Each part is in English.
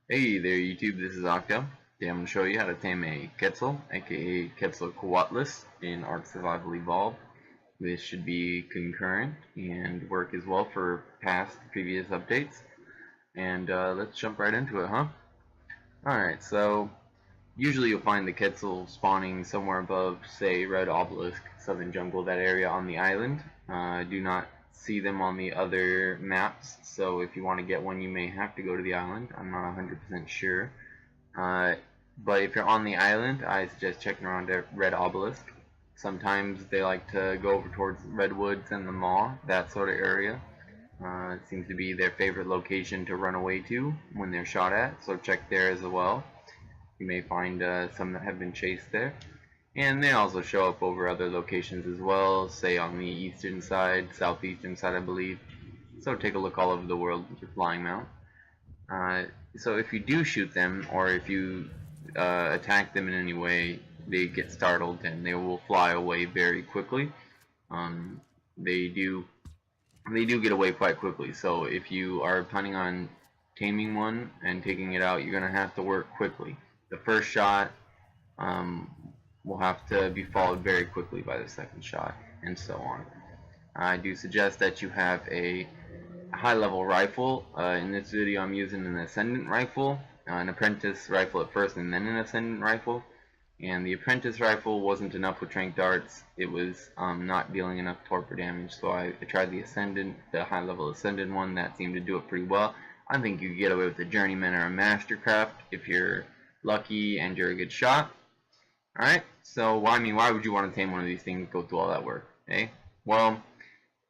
Hey there YouTube, this is ARK. Today I'm going to show you how to tame a Quetzal, aka Quetzalcoatlus in ARK Survival Evolved. This should be concurrent and work as well for previous updates. And let's jump right into it, huh? Alright, so usually you'll find the Quetzal spawning somewhere above, say, Red Obelisk, Southern Jungle, that area on the island. Do not see them on the other maps, so if you want to get one you may have to go to the island. I'm not 100% sure. But if you're on the island, I suggest checking around at Red Obelisk. Sometimes they like to go over towards Redwoods and the Maw, that sort of area. It seems to be their favorite location to run away to when they're shot at, so check there as well. You may find some that have been chased there. And they also show up over other locations as well, say on the eastern side, southeastern side I believe. So take a look all over the world with your flying mount. So if you do shoot them, or if you attack them in any way, they get startled and they will fly away very quickly. They do get away quite quickly, so if you are planning on taming one and taking it out, you're going to have to work quickly. The first shot will have to be followed very quickly by the second shot, and so on. I do suggest that you have a high-level rifle. In this video I'm using an Ascendant rifle, an Apprentice rifle at first and then an Ascendant rifle. And the Apprentice rifle wasn't enough with tranq darts. It was not dealing enough torpor damage, so I tried the Ascendant, the high-level Ascendant one. That seemed to do it pretty well. I think you could get away with a Journeyman or a Mastercraft if you're lucky and you're a good shot. Alright, so why would you want to tame one of these things, go through all that work, eh? Well,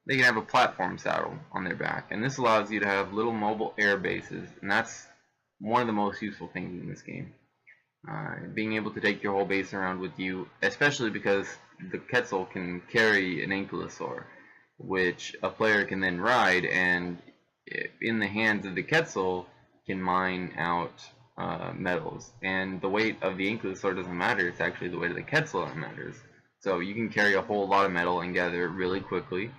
they can have a platform saddle on their back, and this allows you to have little mobile air bases, and that's one of the most useful things in this game. Being able to take your whole base around with you, especially because the Quetzal can carry an Ankylosaur, which a player can then ride, and in the hands of the Quetzal can mine out metals. And the weight of the Ankylosaur doesn't matter, it's actually the weight of the Quetzal that matters. So you can carry a whole lot of metal and gather it really quickly,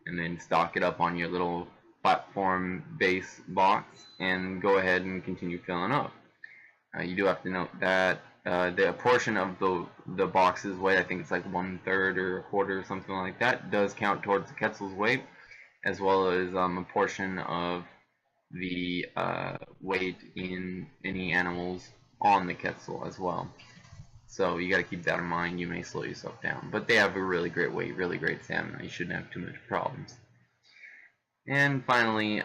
and then stock it up on your little platform base box and go ahead and continue filling up. You do have to note that the portion of the box's weight, I think it's like 1/3 or a quarter or something like that, does count towards the Quetzal's weight, as well as a portion of the weight in any animals on the Quetzal as well. So you got to keep that in mind. You may slow yourself down, but they have a really great weight, really great stamina. You shouldn't have too much problems. And finally,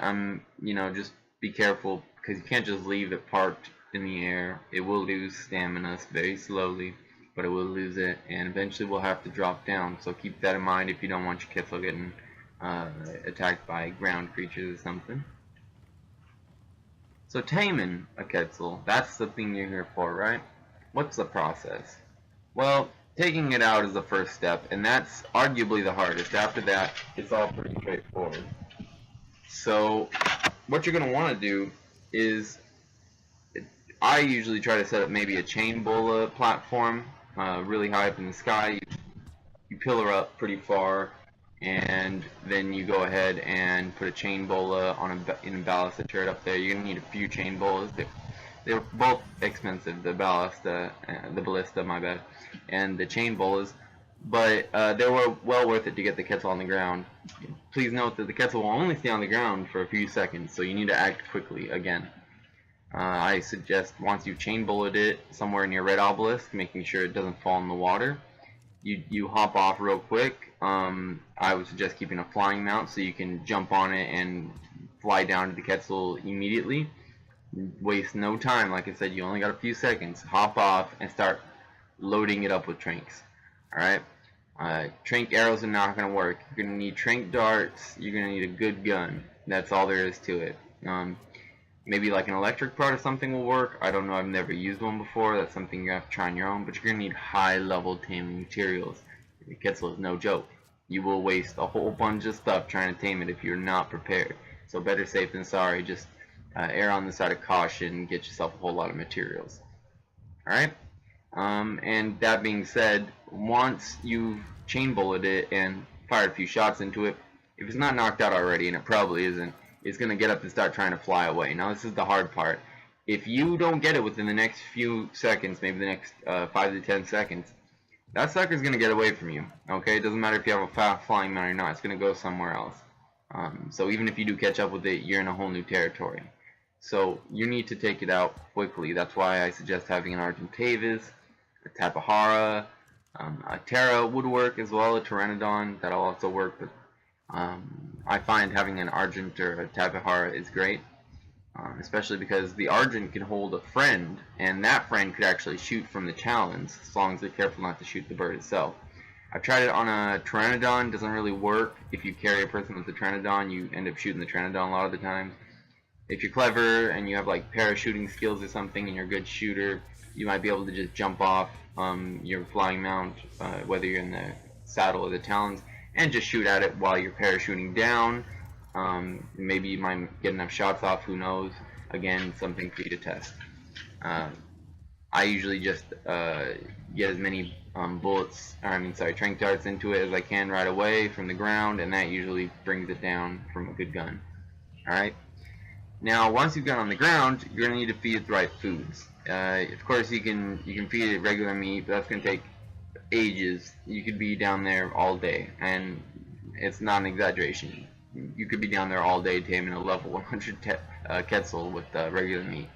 just be careful, because you can't just leave it parked in the air. It will lose stamina very slowly, but it will lose it, and eventually will have to drop down. So keep that in mind if you don't want your Quetzal getting attacked by ground creatures or something. So taming a Quetzal, that's the thing you're here for, right? What's the process? Well, taking it out is the first step, and that's arguably the hardest. After that, it's all pretty straightforward. So what you're going to want to do is, I usually try to set up maybe a chain bola platform really high up in the sky. You pillar up pretty far, and then you go ahead and put a chain bola in a ballasted turret up there. You're going to need a few chain bolas. They're both expensive, the ballista, my bad, and the chain bolas, but they were well worth it to get the Quetzal on the ground. Please note that the Quetzal will only stay on the ground for a few seconds, so you need to act quickly again. I suggest once you've chain bulleted it somewhere near Red Obelisk, making sure it doesn't fall in the water, you hop off real quick. I would suggest keeping a flying mount so you can jump on it and fly down to the Quetzal immediately. Waste no time. Like I said, you only got a few seconds. Hop off and start loading it up with tranqs. Alright? Tranq arrows are not going to work. You're going to need tranq darts. You're going to need a good gun. That's all there is to it. Maybe like an electric prod or something will work. I don't know. I've never used one before. That's something you have to try on your own. But you're going to need high-level taming materials. The Quetzal is no joke. You will waste a whole bunch of stuff trying to tame it if you're not prepared. So better safe than sorry. Just err on the side of caution, get yourself a whole lot of materials. Alright? And that being said, once you've chain bulleted it and fired a few shots into it, if it's not knocked out already, and it probably isn't, it's going to get up and start trying to fly away. Now this is the hard part. If you don't get it within the next few seconds, maybe the next 5 to 10 seconds, that sucker's going to get away from you. Okay, it doesn't matter if you have a fast flying mount or not, it's going to go somewhere else. So even if you do catch up with it, you're in a whole new territory. So you need to take it out quickly. That's why I suggest having an Argentavis, a Tapahara, a Terra would work as well, a Pteranodon, that'll also work, but I find having an Argent or a Tapahara is great, especially because the Argent can hold a friend, and that friend could actually shoot from the talons, as long as they're careful not to shoot the bird itself. I've tried it on a Pteranodon, doesn't really work. If you carry a person with a Pteranodon, you end up shooting the Pteranodon a lot of the times. If you're clever and you have like parachuting skills or something and you're a good shooter, you might be able to just jump off your flying mount, whether you're in the saddle or the talons, and just shoot at it while you're parachuting down. Maybe you might get enough shots off, who knows. Again, something for you to test. I usually just get as many tranq darts into it as I can right away from the ground, and that usually brings it down from a good gun. Alright? Now, once you've got on the ground, you're going to need to feed it the right foods. Of course, you can feed it regular meat, but that's going to take ages. You could be down there all day, and it's not an exaggeration. You could be down there all day taming a level 100 Quetzal with regular meat.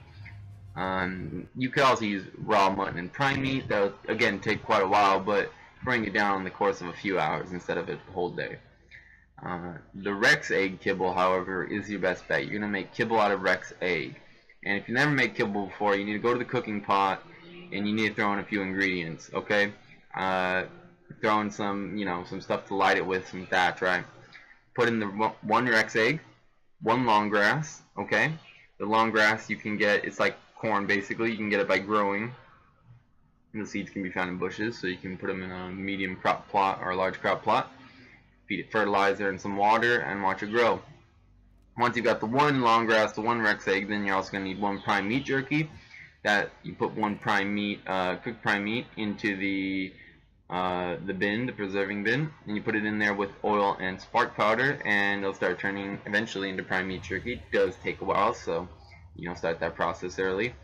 You could also use raw mutton and prime meat. That would, again, take quite a while, but bring it down in the course of a few hours instead of a whole day. The Rex egg kibble, however, is your best bet. You're going to make kibble out of Rex egg. And if you never made kibble before, you need to go to the cooking pot and you need to throw in a few ingredients, okay? Throw in some stuff to light it with, some thatch, right? Put in the one Rex egg, one long grass, okay? The long grass you can get, it's like corn basically, you can get it by growing. And the seeds can be found in bushes, so you can put them in a medium crop plot or a large crop plot. Feed it fertilizer and some water and watch it grow. Once you've got the one long grass, the one Rex egg, then you're also going to need one prime meat jerky. That you put one prime meat, cooked prime meat into the bin, the preserving bin, and you put it in there with oil and spark powder, and it'll start turning eventually into prime meat jerky. It does take a while, so start that process early.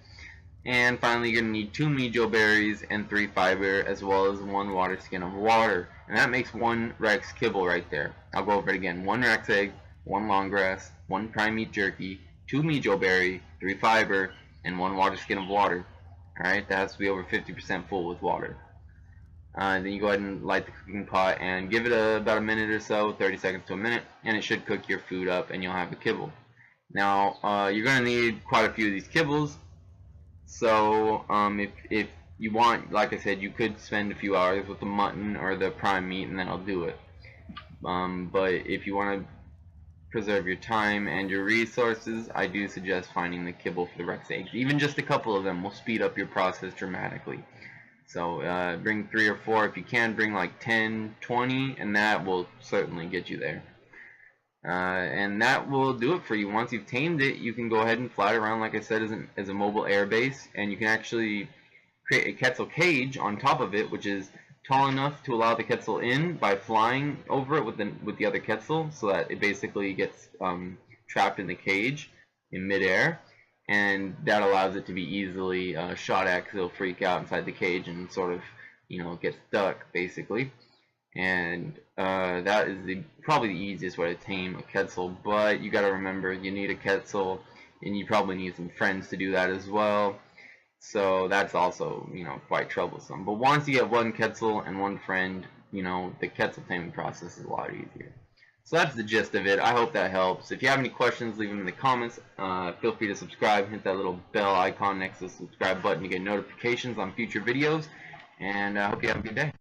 And finally, you're going to need 2 mijo berries and 3 fiber, as well as 1 water skin of water. And that makes 1 Rex Kibble right there. I'll go over it again. 1 Rex egg, 1 long grass, 1 prime meat jerky, 2 mijo berry, 3 fiber, and 1 water skin of water. Alright, that has to be over 50% full with water. Then you go ahead and light the cooking pot and give it about a minute or so, 30 seconds to a minute, and it should cook your food up and you'll have a kibble. Now, you're going to need quite a few of these kibbles. So if you want, like I said, you could spend a few hours with the mutton or the prime meat and then I'll do it. But if you want to preserve your time and your resources, I do suggest finding the kibble for the Rex eggs. Even just a couple of them will speed up your process dramatically. So bring 3 or 4 if you can. Bring like 10, 20, and that will certainly get you there. And that will do it for you. Once you've tamed it, you can go ahead and fly it around, like I said, as a mobile air base, and you can actually create a Quetzal cage on top of it, which is tall enough to allow the Quetzal in by flying over it with the other Quetzal, so that it basically gets trapped in the cage in midair, and that allows it to be easily shot at, because it'll freak out inside the cage and sort of get stuck basically. And that is probably the easiest way to tame a Quetzal, but you gotta remember, you need a Quetzal, and you probably need some friends to do that as well. So that's also, quite troublesome. But once you get 1 Quetzal and 1 friend, the Quetzal taming process is a lot easier. So that's the gist of it. I hope that helps. If you have any questions, leave them in the comments. Feel free to subscribe. Hit that little bell icon next to the subscribe button to get notifications on future videos. And I hope you have a good day.